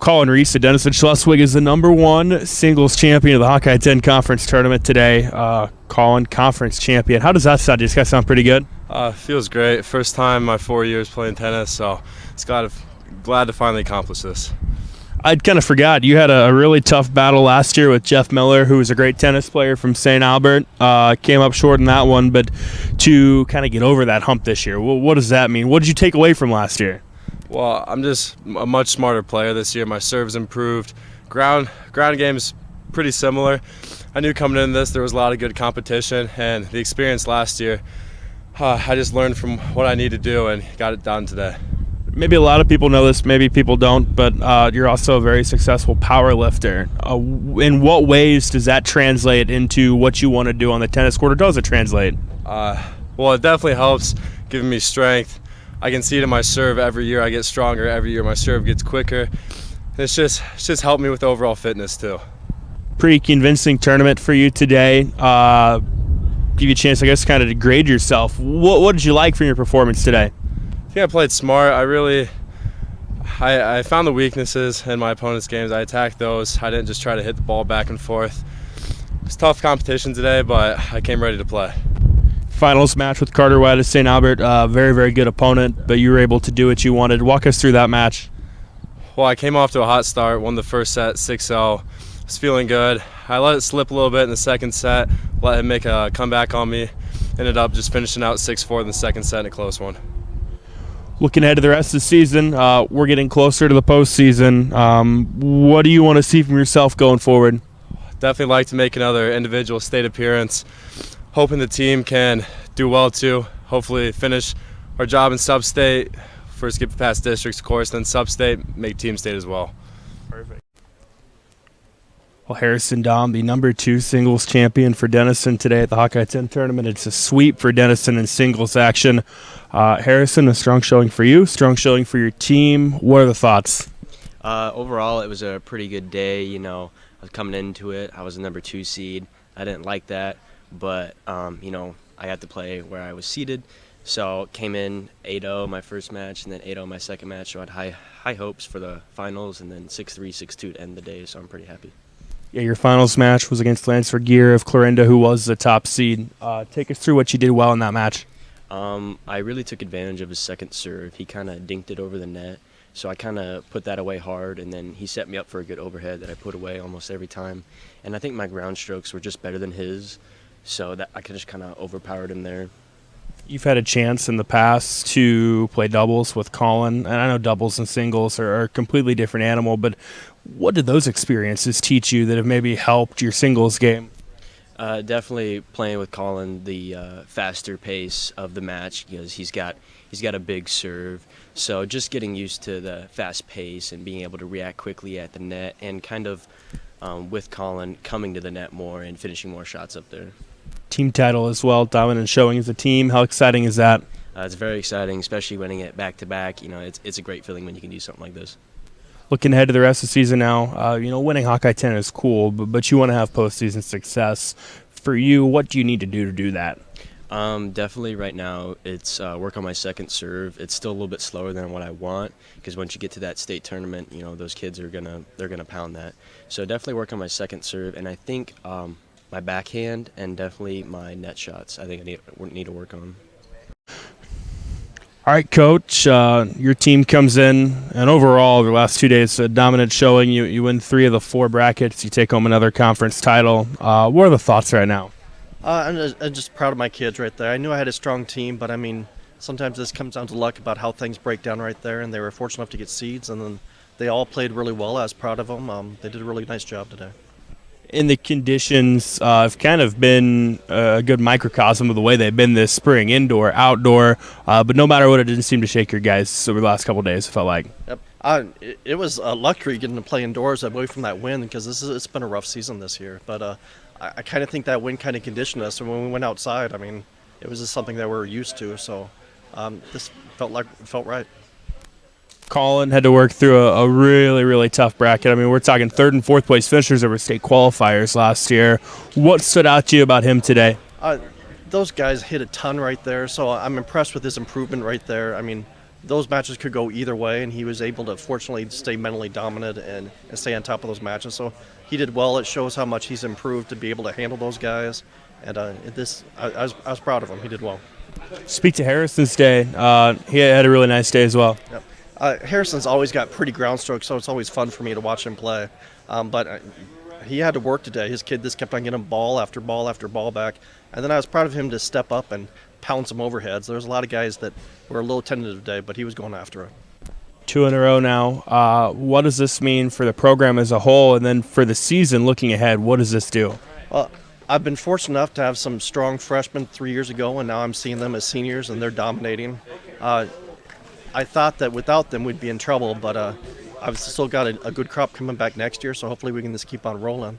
Colin Reese at Denison Schleswig is the #1 singles champion of the Hawkeye 10 Conference Tournament today. Colin, conference champion. How does that sound? Does that sound pretty good? Feels great. First time in my 4 years playing tennis, so it's glad to finally accomplish this. I kind of forgot. You had a really tough battle last year with Jeff Miller, who was a great tennis player from St. Albert. Came up short in that one, but to kind of get over that hump this year, what does that mean? What did you take away from last year? Well, I'm just a much smarter player this year. My serve's improved. Ground game's pretty similar. I knew coming into this there was a lot of good competition, and the experience last year, I just learned from what I need to do and got it done today. Maybe a lot of people know this, maybe people don't, but you're also a very successful power lifter. In what ways does that translate into what you want to do on the tennis court, or does it translate? Well, it definitely helps giving me strength. I can see it in my serve every year. I get stronger every year. My serve gets quicker. It's just helped me with overall fitness too. Pretty convincing tournament for you today. Give you a chance, I guess, kind of to grade yourself. What did you like from your performance today? I think I played smart. I found the weaknesses in my opponent's games. I attacked those. I didn't just try to hit the ball back and forth. It was tough competition today, but I came ready to play. Finals match with Carter White at St. Albert. Very, very good opponent, but you were able to do what you wanted. Walk us through that match. Well, I came off to a hot start, won the first set 6-0. Was feeling good. I let it slip a little bit in the second set, let him make a comeback on me. Ended up just finishing out 6-4 in the second set in a close one. Looking ahead to the rest of the season, we're getting closer to the postseason. What do you want to see from yourself going forward? Definitely like to make another individual state appearance. Hoping the team can do well too. Hopefully finish our job in sub-state. First get past districts, of course, then sub-state, make team state as well. Perfect. Well, Harrison Dahm, the #2 singles champion for Denison today at the Hawkeye 10 tournament. It's a sweep for Denison in singles action. Harrison, a strong showing for you, strong showing for your team. What are the thoughts? Overall, it was a pretty good day. You know, I was coming into it. I was a #2 seed. I didn't like that, but, I had to play where I was seated. So came in 8-0 my first match, and then 8-0 my second match. So I had high hopes for the finals, and then 6-3, 6-2 to end the day. So I'm pretty happy. Yeah, your finals match was against Lansford Gear of Clarinda, who was the top seed. Take us through what you did well in that match. I really took advantage of his second serve. He kind of dinked it over the net, so I kind of put that away hard, and then he set me up for a good overhead that I put away almost every time. And I think my ground strokes were just better than his, so that I just kind of overpowered him there. You've had a chance in the past to play doubles with Colin, and I know doubles and singles are a completely different animal, but what did those experiences teach you that have maybe helped your singles game? Definitely playing with Colin, the faster pace of the match, because he's got a big serve. So just getting used to the fast pace and being able to react quickly at the net, and kind of with Colin coming to the net more and finishing more shots up there. Team title as well, dominant showing as a team. How exciting is that? It's very exciting, especially winning it back-to-back. You know, it's a great feeling when you can do something like this. Looking ahead to the rest of the season now, winning Hawkeye 10 is cool, but you want to have postseason success. For you, what do you need to do that? Definitely right now, it's work on my second serve. It's still a little bit slower than what I want, because once you get to that state tournament, those kids they're gonna pound that. So definitely work on my second serve, and I think my backhand and definitely my net shots. I think I need to work on. All right, Coach, your team comes in, and overall, over the last 2 days, a dominant showing. You win 3 of the 4 brackets. You take home another conference title. What are the thoughts right now? I'm just proud of my kids right there. I knew I had a strong team, but, sometimes this comes down to luck about how things break down right there, and they were fortunate enough to get seeds, and then they all played really well. I was proud of them. They did a really nice job today. And the conditions have kind of been a good microcosm of the way they've been this spring, indoor, outdoor. But no matter what, it didn't seem to shake your guys over the last couple of days, it felt like. Yep. It was a luxury getting to play indoors away from that wind, because it's been a rough season this year. But I kind of think that wind kind of conditioned us. And when we went outside, it was just something that we're used to. So this felt right. Colin had to work through a really, really tough bracket. We're talking 3rd and 4th place finishers over state qualifiers last year. What stood out to you about him today? Those guys hit a ton right there, so I'm impressed with his improvement right there. those matches could go either way, and he was able to fortunately stay mentally dominant and stay on top of those matches. So he did well. It shows how much he's improved to be able to handle those guys. And I was proud of him. He did well. Speak to Harrison's day. He had a really nice day as well. Yep. Harrison's always got pretty ground strokes, so it's always fun for me to watch him play. But he had to work today. His kid just kept on getting ball after ball after ball back. And then I was proud of him to step up and pound some overheads. There's a lot of guys that were a little tentative today, but he was going after it. 2 in a row now. What does this mean for the program as a whole, and then for the season looking ahead? What does this do? Well, I've been fortunate enough to have some strong freshmen 3 years ago, and now I'm seeing them as seniors, and they're dominating. I thought that without them we'd be in trouble, but I've still got a good crop coming back next year, so hopefully we can just keep on rolling.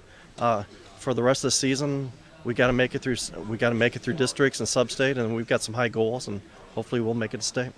For the rest of the season, we got to make it through. We got to make it through districts and sub-state, and we've got some high goals, and hopefully we'll make it to state.